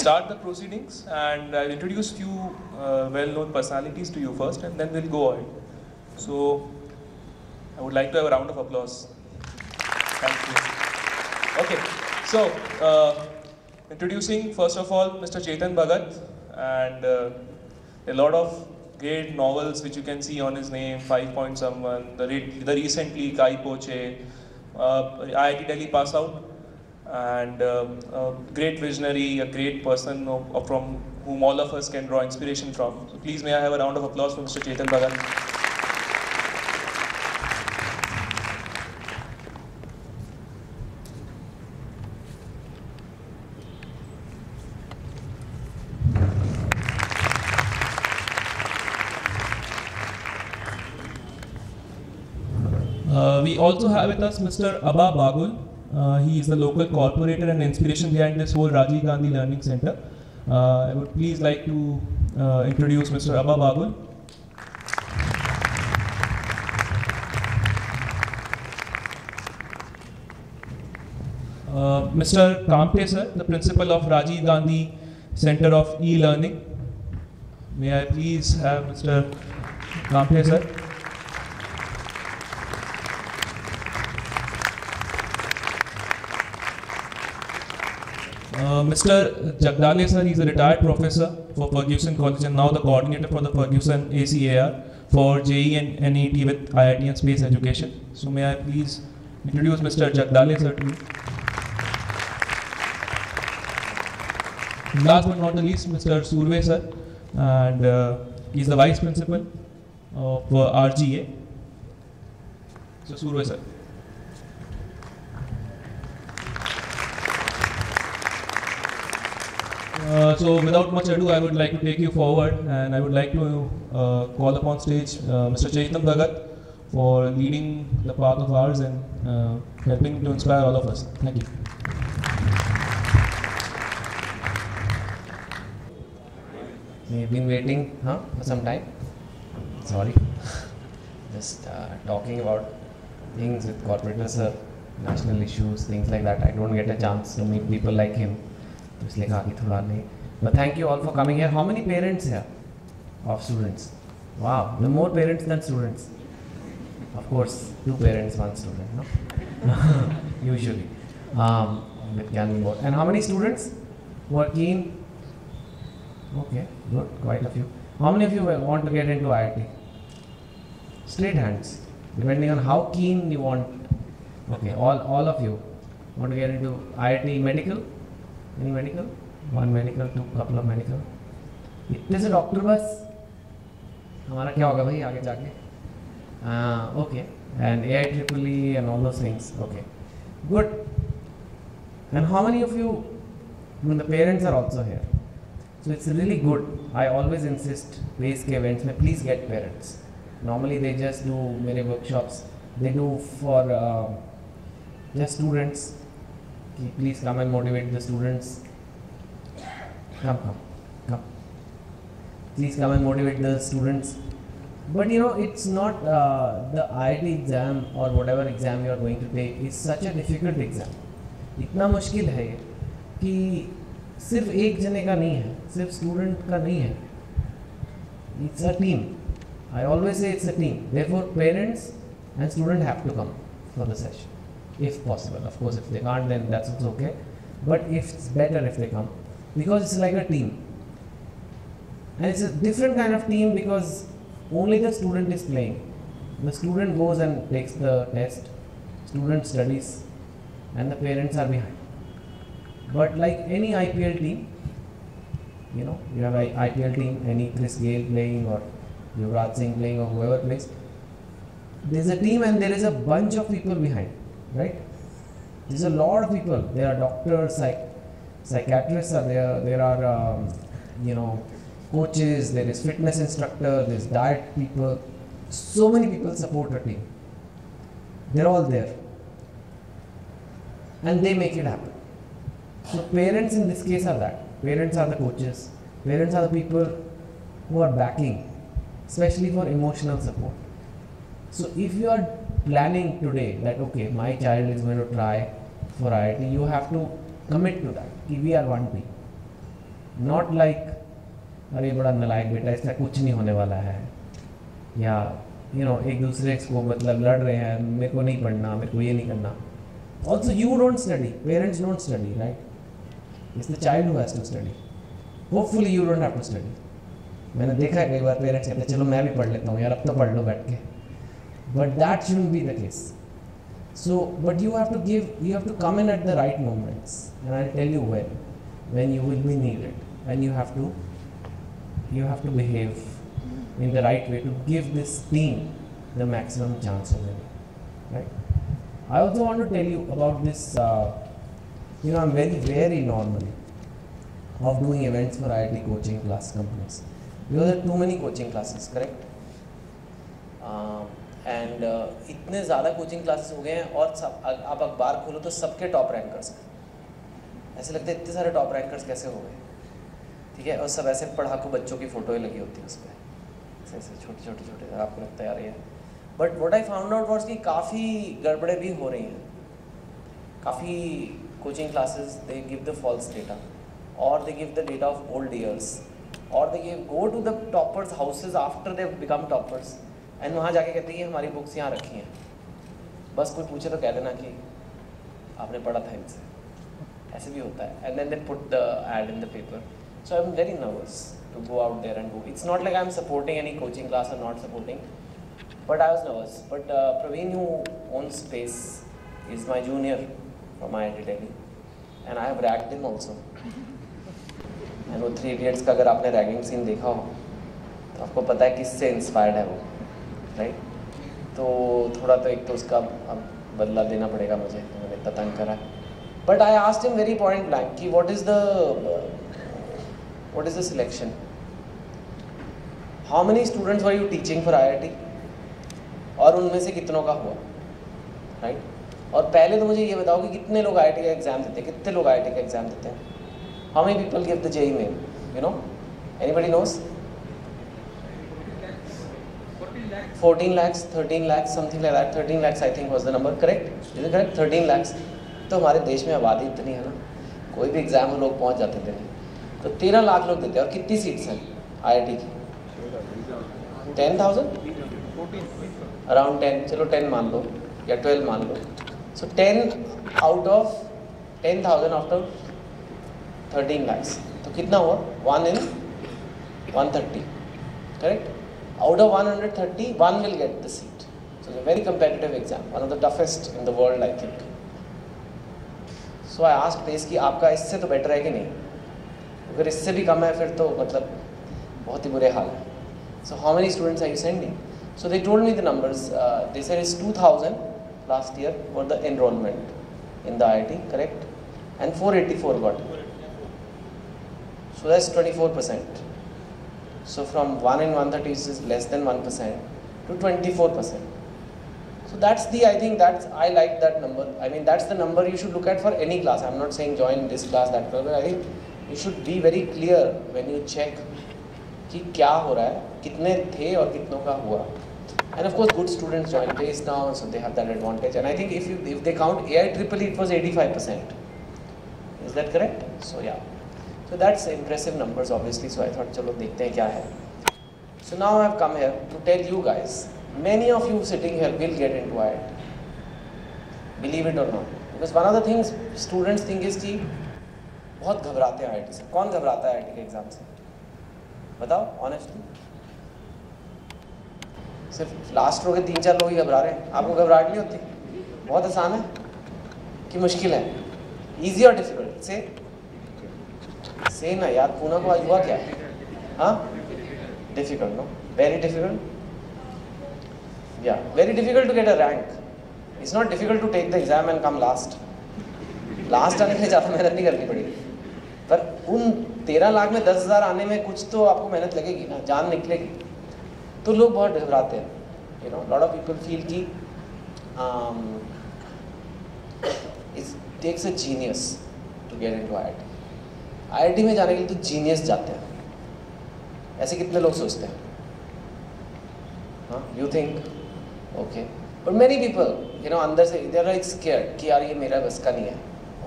start the proceedings, and I'll introduce few well-known personalities to you first, and then we'll go ahead. So, I would like to have a round of applause. Thank you. Okay, so introducing first of all Mr. Chetan Bhagat, and a lot of great novels which you can see on his name, 5 Point Someone, the recently Kai Poche, IIT Delhi pass out, and a great visionary, a great person from whom all of us can draw inspiration from. So please may I have a round of applause for Mr. Chetan Bhagat. We also have with us Mr. Abba Bagul. He is the local corporator and inspiration behind this whole Rajiv Gandhi Learning Center. I would please like to introduce Mr. Abba Bagul. Mr. Kamte sir, the principal of Rajiv Gandhi Center of E-Learning. May I please have Mr. Kamte sir. Mr. Jagdale sir, he is a retired professor for Ferguson College and now the coordinator for the Ferguson ACAR for JEE and NET with IIT and Space Education. So may I please introduce Mr. Jagdale sir to you. Last but not the least, Mr. Surve sir, and he is the vice principal of RGA. So Surve sir. So without much ado, I would like to take you forward, and I would like to call upon stage Mr. Chetan Bhagat for leading the path of ours and helping to inspire all of us. Thank you. We've been waiting for some time. Sorry. Just talking about things with corporators, national issues, things like that. I don't get a chance to meet people like him. But thank you all for coming here. How many parents here of students? Wow, the more parents than students. Of course, 2 parents, 1 student, no? Usually. With Gandhi board. And how many students who are keen? Okay, good, quite a few. How many of you want to get into IIT? Straight hands, depending on how keen you want. Okay, all of you want to get into IIT medical? Any medical? 1 medical, 2, couple of medical. इतने से doctor बस हमारा क्या होगा भाई आगे जाके? Okay, and AIEEE and all those things. Okay, good. And how many of you? I mean, the parents are also here, so it's really good. I always insist, base के events में please get parents. Normally they just do many workshops. They do for just students. Please come and motivate the students. Come. Please come and motivate the students. But you know, it's not the IIT exam or whatever exam you are going to take is such a difficult exam. इतना मुश्किल है कि सिर्फ एक जने का नहीं है, सिर्फ स्टूडेंट का नहीं है. It's a team. I always say it's a team. Therefore, parents and students have to come for the session. If possible. Of course, if they can't, then that's also okay. But if it's better if they come, because it's like a team. And it's a different kind of team because only the student is playing. The student goes and takes the test, student studies, and the parents are behind. But like any IPL team, you know, you have an IPL team, any Chris Gale playing or Yuvraj Singh playing or whoever plays, there's a team and there is a bunch of people behind. Right? There's a lot of people. There are doctors, psychiatrists are there. There are, coaches. There is fitness instructor. There's diet people. So many people support a team. They're all there, and they make it happen. So parents in this case are that. Parents are the coaches. Parents are the people who are backing, especially for emotional support. So if you are planning today that okay, my child is going to try for IIT, you have to commit to that. We are one team. Not like अरे बड़ा नालायक बेटा इसका कुछ नहीं होने वाला है, या एक दूसरे को मतलब लड़ रहे हैं, मेरे को नहीं पढ़ना, मेरे को ये नहीं करना. Also you don't study, parents don't study, right? It's the child who has to study. Hopefully you don't have to study. मैंने देखा है कई बार पेरेंट्स कहते हैं चलो मैं भी पढ़ लेता हूँ यार, अब तो पढ़ लो बैठ के. But that shouldn't be the case. So, but you have to come in at the right moments, and I'll tell you when you will be needed, and you have to behave in the right way to give this team the maximum chance of winning, right? I also want to tell you about this, I'm very normally of doing events for IIT coaching class companies, because there are too many coaching classes, correct? And इतने ज़्यादा coaching classes हो गए हैं, और सब आप अखबार खोलो तो सबके टॉप रैंकर्स हैं. ऐसे लगता है इतने सारे टॉप रैंकर्स कैसे हो गए, ठीक है? और सब ऐसे पढ़ाकू बच्चों की फ़ोटो ही लगी होती है उस पर, ऐसे छोटे, आपको लगता है यार ये. But what I found out was कि काफ़ी गड़बड़े भी हो रही हैं. काफ़ी coaching classes they give the false data, और they give the data of old years, और they go to the toppers houses after they become toppers, and वहाँ जाके कहते हैं कि हमारी बुक्स यहाँ रखी हैं, बस कोई पूछे तो कह देना कि आपने पढ़ा था इनसे. ऐसे भी होता है. And then they put the ad in the paper. So I am very nervous to go out there and do. It's not like I am supporting any coaching class or not supporting, but I was nervous. But Praveen who owns Pace is my junior from IIT Delhi, and I have ragged him also. And वो 3 Idiots का अगर आपने ragging scene देखा हो तो आपको पता है किससे इंस्पायर्ड है वो, राइट? तो थोड़ा तो एक तो उसका अब बदला देना पड़ेगा मुझे, तो मैंने इतना तंग करा. But I asked him very point blank कि what is the selection, how many students were you teaching for IIT, और उनमें से कितनों का हुआ, राइट? और पहले तो मुझे ये बताओ कि कितने लोग IIT का एग्ज़ाम देते हैं, कितने लोग IIT का एग्ज़ाम देते हैं? How many people give the JEE main, anybody knows? 14 lakhs, 13 lakhs, something like that. 13 lakhs I think was the number, correct? Is it correct? 13 lakhs. तो हमारे देश में आबादी इतनी है ना, कोई भी एग्जाम में लोग पहुंच जाते थे. तो 13 लाख लोग देते हैं. और कितनी सीट्स हैं IIT की? 10,000? अराउंड 10, चलो 10 मान लो, या 12 मान लो. सो 10 आउट ऑफ 10,000 आफ्टर 13 lakhs. तो कितना हुआ? 1 in 130, correct? Out of 130, 1 will get the seat. So it's a very competitive exam, one of the toughest in the world, I think. So I asked Pace कि आपका इससे तो better है कि नहीं? अगर इससे भी कम है फिर तो मतलब बहुत ही बुरे हाल है. So how many students are you sending? So they told me the numbers. They said it's 2,000 last year for the enrollment in the IIT, correct? And 484 got it. So that's 24%. So from 1 in 130 is less than 1% to 24%. So that's I think I like that number. I mean that's the number you should look at for any class. I'm not saying join this class, that class, but I think you should be very clear when you check कि क्या हो रहा है, कितने थे और कितनों का हुआ. And of course good students join PACE now, so they have that advantage. And I think if they count AIEEE, it was 85%. Is that correct? So yeah. So that's impressive numbers obviously, so I thought चलो देखते हैं क्या है. So now I have come here to tell you guys, many of you sitting here will get into IIT, believe it or not, because one of the things students think is कि बहुत घबराते हैं IIT से. कौन घबराता है IIT के exam से? बताओ ऑनेस्टली. सिर्फ लास्ट रो के 3-4 लोग ही घबरा रहे हैं. आपको घबराहट नहीं होती? बहुत आसान है कि मुश्किल है? ईजी और डिफिकल्ट से ना यार. पूना को आज हुआ क्या है? हाँ, difficult. No, very difficult. Yeah very difficult to get a rank. It's not difficult to take the exam and come last. Last आने के लिए ज़्यादा मेहनत नहीं करनी पड़ेगी, पर उन 13 लाख में 10,000 आने में कुछ तो आपको मेहनत लगेगी ना, जान निकलेगी. तो लोग बहुत घबराते हैं. लॉट ऑफ पीपल फील कि it takes a genius to get into IIT. IIT में जाने के लिए तो जीनियस जाते हैं. ऐसे कितने लोग सोचते हैं? हाँ, you think okay, but many people अंदर से दे आर लाइक स्केयर्ड कि यार ये मेरा बस का नहीं है.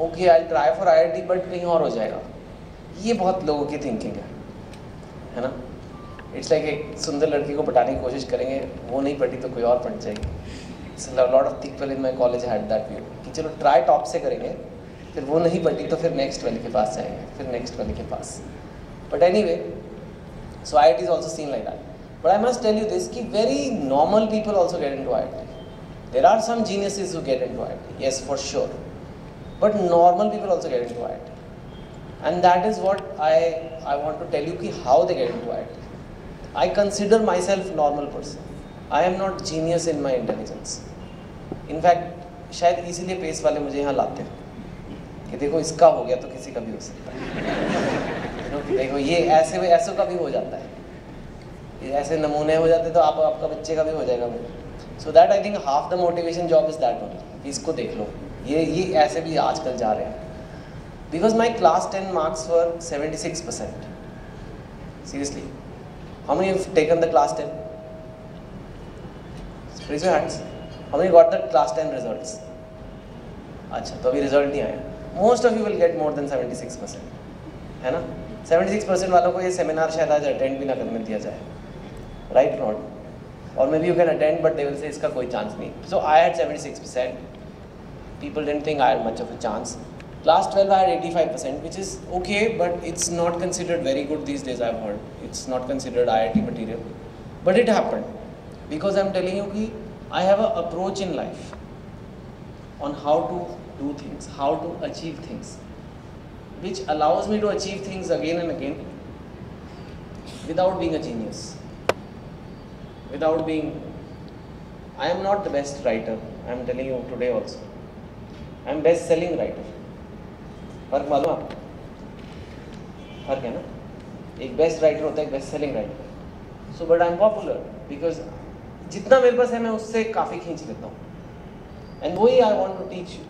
Okay, I try for IIT but कहीं और हो जाएगा. ये बहुत लोगों की थिंकिंग है ना? इट्स लाइक एक सुंदर लड़की को पटाने की कोशिश करेंगे, वो नहीं पटी तो कोई और पट जाएगी। Lot of people in my college had that view कि चलो ट्राई टॉप से करेंगे, फिर वो नहीं पटी तो फिर नेक्स्ट वाले के पास जाएंगे, फिर नेक्स्ट वाले के पास। But any way, so IIT is also seen like that. But I must tell you this कि very normal people also get in to IIT. There are some geniuses who get into IIT, yes, for sure. But normal people also get into IIT. And that is what I want to tell you ki how they get into IIT. I consider myself normal person. I am not genius in my intelligence. In fact, शायद इसीलिए pace वाले मुझे यहाँ लाते हैं कि देखो इसका हो गया तो किसी का भी हो सकता है। देखो ये ऐसे का भी हो जाता है, ये ऐसे नमूने हो जाते तो आपका बच्चे का भी हो जाएगा। So that I think half the motivation job is that one. इसको देख लो, ये ऐसे भी आजकल जा रहे हैं। Because my class 10 marks were 76%. Seriously, how many have taken the class 10? Raise your hands. How many got the class 10 results? अच्छा, तो अभी रिजल्ट नहीं आया। Most of you will get more than 76%, है ना? 76% वालों को ये सेमिनार शायद आज अटेंड भी ना करने दिया जाए, right or not? Or maybe you can attend, but they will say इसका कोई चांस नहीं। So I had 76%. People didn't think I had much of a chance. Class 12 I had 85%, which is okay, but it's not considered very good these days. I've heard it's not considered IIT material, but it happened because I'm telling you कि I have an approach in life on how to do things, how to achieve things, which allows me to achieve things again and again without being a genius. Without being, I am not the best writer. I am telling you today also. I am best selling writer. फर्क मालूम आपको? फर्क है ना? एक best writer होता है, एक best selling writer. So but I am popular because जितना मेरे पास है मैं उससे काफ़ी खींच लेता हूँ। एंड वही I want to teach you,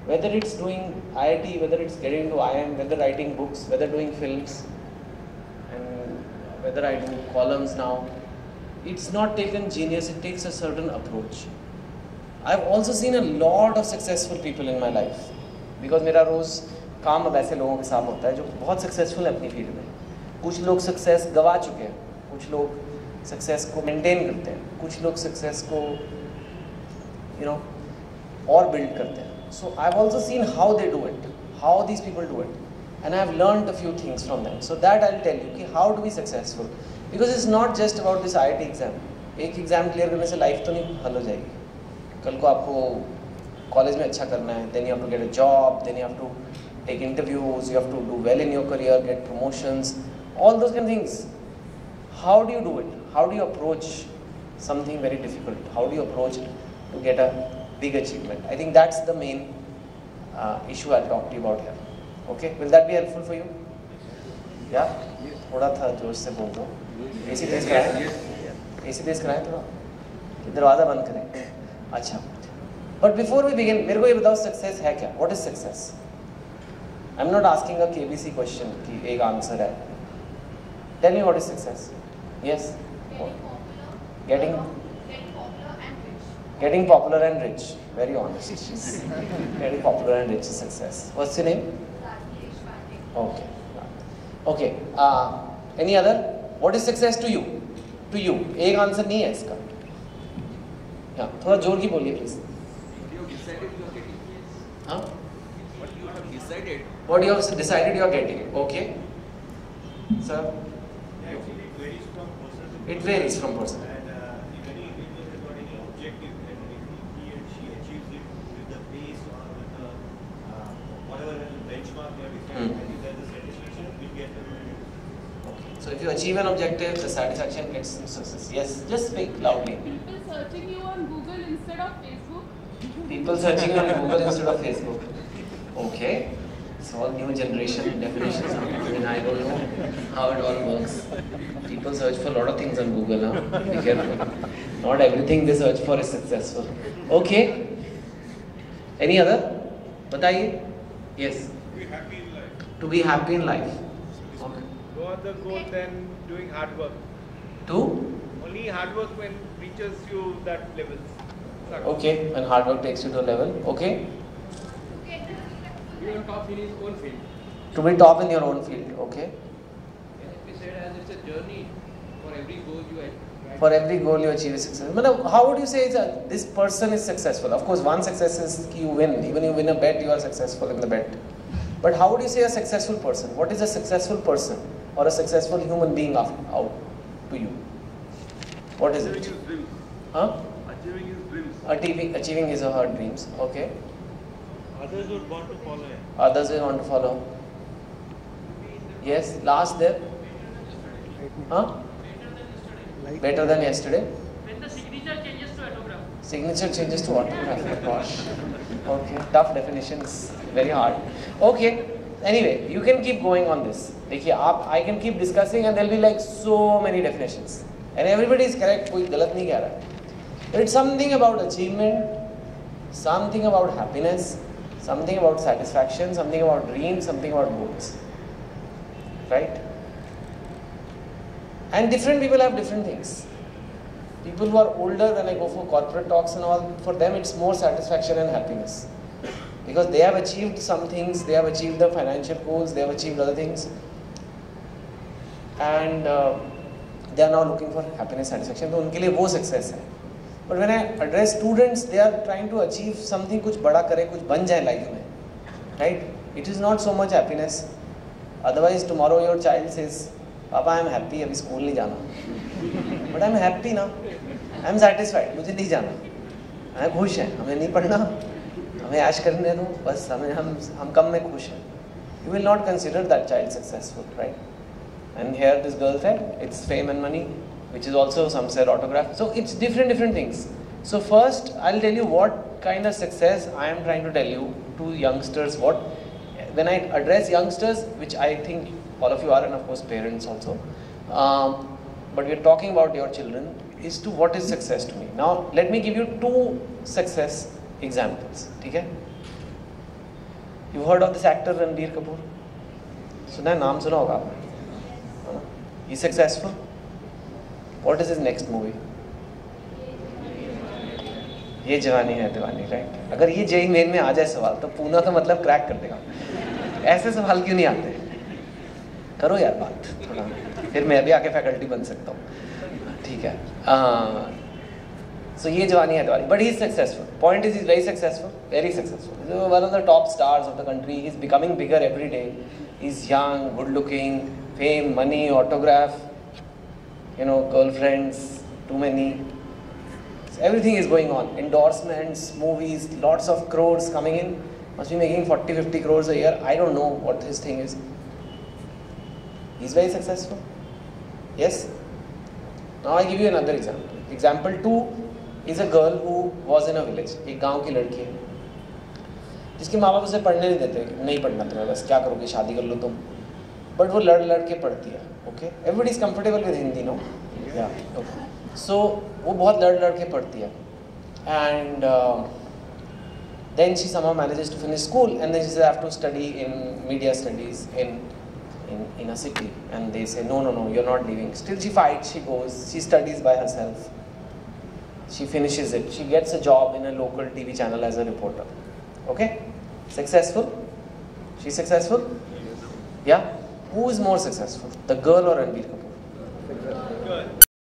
whether it's doing IIT, whether it's getting into IIM, whether writing books, whether doing films, and whether I do columns now. It's not taken genius, it takes a certain approach. I've also seen a lot of successful people in my life because मेरा रोज़ काम अब ऐसे लोगों के साथ होता है जो बहुत सक्सेसफुल है अपनी फील्ड में। कुछ लोग सक्सेस गवा चुके हैं, कुछ लोग सक्सेस को मेंटेन करते हैं, कुछ लोग सक्सेस को और बिल्ड करते हैं। So I've also seen how they do it, how these people do it, and I've learned a few things from them. So that I'll tell you कि how to be successful. Because it's not just about this IIT exam. एक exam clear करने से life तो नहीं हल हो जाएगी। कल को आपको कॉलेज में अच्छा करना है, then you have to get a job, then you have to take interviews, you have to do well in your career, get promotions, all those kind of things. How do you do it? How do you approach something very difficult? How do you approach to get a big achievement? I think that's the main issue I'll talk to you about here. Okay, will that be helpful for you? Yeah? थोड़ा था जोश से बोल दो। AC तेज कराएं? AC तेज कराएं थोड़ा? दरवाज़ा बंद करें। अच्छा, बट बिफोर वी बिगिन मेरे को ये बताओ सक्सेस है क्या? What is success? I am not asking a KBC question कि एक आंसर है। Tell me what is success? Yes, getting popular and rich. Very honest. Getting popular and rich is success. What's your name? Okay. Okay. Any other? What is success to you? To you. एक answer नहीं है इसका। हाँ, थोड़ा जोर की बोलिए please. हाँ? What you have decided you are getting. Okay. Sir? Actually, it varies from person to person. It varies from person. And if any individual has got any objective and if he and she achieves it with the pace or with the whatever benchmark they have decided, I think that the satisfaction will get them. So if you achieve an objective, the satisfaction gets some success. Yes, just speak loudly. People searching you on Google instead of Facebook. People searching on Google instead of Facebook. Okay. It's all new generation definitions. I mean, I don't know how it all works. People search for a lot of things on Google. Huh? Be careful. Not everything they search for is successful. Okay. Any other? बताइए. Yes. To be happy in life. To be happy in life. Okay. No other goal than doing hard work. To? Only hard work when reaches you that level. Okay. When hard work takes you to a level. Okay. Be on top in his own field. To be top in your own field, okay? Can it be said as it's a journey for every goal you achieve? For every goal you achieve is success. How would you say this person is successful? Of course, one success is you win. Even you win a bet, you are successful in the bet. But how would you say a successful person? What is a successful person or a successful human being out to you? What is it? Huh? Achieving his dreams. Achieving his or her dreams. Okay. Others would want to follow him. Others will want to follow. Yes. Last there. Huh? Better than yesterday. When the signature changes to autograph. Signature changes to autograph. Gosh. Okay. Tough definitions. Very hard. Okay. Anyway, you can keep going on this. I can keep discussing and there will be like so many definitions. And everybody is correct. कोई गलत नहीं कह रहा है. It's something about achievement, something about happiness, something about satisfaction, something about dreams, something about goals. Right? And different people have different things. People who are older, when I go for corporate talks and all, for them it's more satisfaction and happiness. Because they have achieved some things, they have achieved the financial goals, they have achieved other things. And they are now looking for happiness, satisfaction. So उनके लिए वो success है. But when I address students, they are trying to achieve something, कुछ बड़ा करे, कुछ बन जाए life में. Right? It is not so much happiness. Otherwise, tomorrow your child says, Papa, I am happy, अभी school नहीं जाना. But I am happy ना. I am satisfied. मुझे नहीं जाना. मैं खुश है. हमें नहीं पढ़ना. हमें ऐश करने दो. बस हम कम में खुश हैं. You will not consider that child successful, right? And here this girl said, it's fame and money, which is also some said autograph. So it's different things. So first, I'll tell you what kind of success I am trying to tell you to youngsters. When I address youngsters, which I think all of you are, and of course parents also, but we're talking about your children, is to what is success to me. Now, let me give you two success examples. Okay? You've heard of this actor Ranbir Kapoor? सुना है, नाम सुना होगा आपने? He's successful. What is his next movie? ये जवानी है दीवानी, right? अगर ये जेई मेन में आ जाए सवाल तो पूना तो मतलब क्रैक कर देगा. ऐसे सवाल क्यों नहीं आते? करो यार बात थोड़ा, फिर मैं भी आके फैकल्टी बन सकता हूँ. ठीक है. So ये जवानी है दीवानी. But he's successful. Point is, he's very successful, very successful. He's one of the top stars of the country. He's becoming bigger every day. He's young, good looking, fame, money, autograph, girlfriends, too many. So everything is going on. Endorsements, movies, lots of crores coming in. Must be making 40-50 crores a year. I don't know what his thing is. He's very successful. Yes? Now I give you another example. Example 2 is a girl who was in a village. एक गांव की लड़की है जिसके माँ बाप उसे पढ़ने नहीं देते. नहीं पढ़ना तुम्हें, बस क्या करोगे, शादी कर लो तुम. बट वो लड़ के पढ़ती है. Okay, everybody is comfortable with Hindi, no? या ओके. सो वो बहुत लड़ के पढ़ती है. And then she somehow manages to finish school, and then she says I have to study in media studies in a city, and they say no, you're not leaving. Still she fights, she goes, she studies by herself, she finishes it, she gets a job in a local TV channel as a reporter. Okay, successful? She's successful? Yeah. Who is more successful, the girl or Ranbir Kapoor?